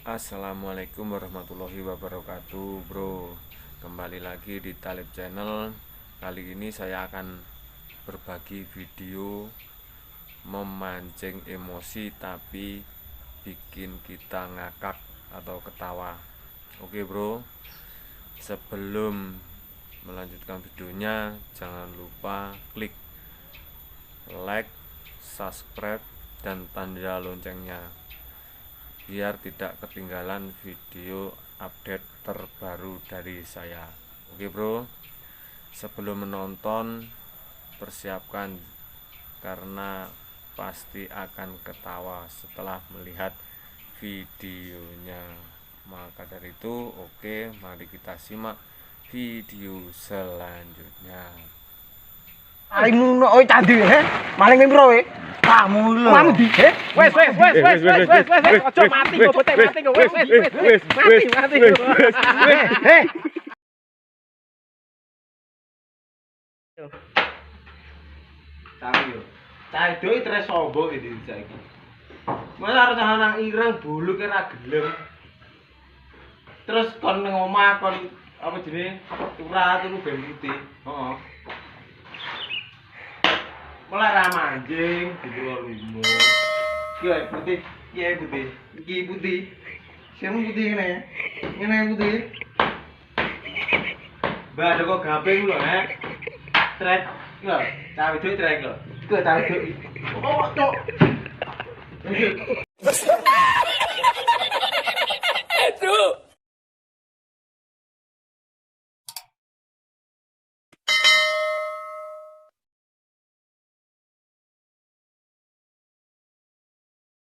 Assalamualaikum warahmatullahi wabarakatuh, bro. Kembali lagi di Talib Channel. Kali ini saya akan berbagi video memancing emosi tapi bikin kita ngakak atau ketawa. Oke, bro. Sebelum melanjutkan videonya, jangan lupa klik like, subscribe, dan tanda loncengnya biar tidak ketinggalan video update terbaru dari saya. Oke, bro. Sebelum menonton, persiapkan karena pasti akan ketawa setelah melihat videonya. Maka dari itu, oke, mari kita simak video selanjutnya. Paling nuno oi candi he. Maling piro we? Kamu lho. Kamu di he. Wes. Ojo mati bobote mati kok. Wes. Mati. He. Tahu yo. Cah doi tres sombong iki saiki. Masa arep nang ireng bulu ki ra gelem. Terus kon ning omah kon apa jenenge? Turat turu ben putih. Heeh. Mulai ramanjing di luar limo. Iya putih, iki putih. Siapa putih ini putih. Mbak ada kok gampang lho, Trek, lho, cawe duit trek lho. Iku cawe duit. Oh, cok.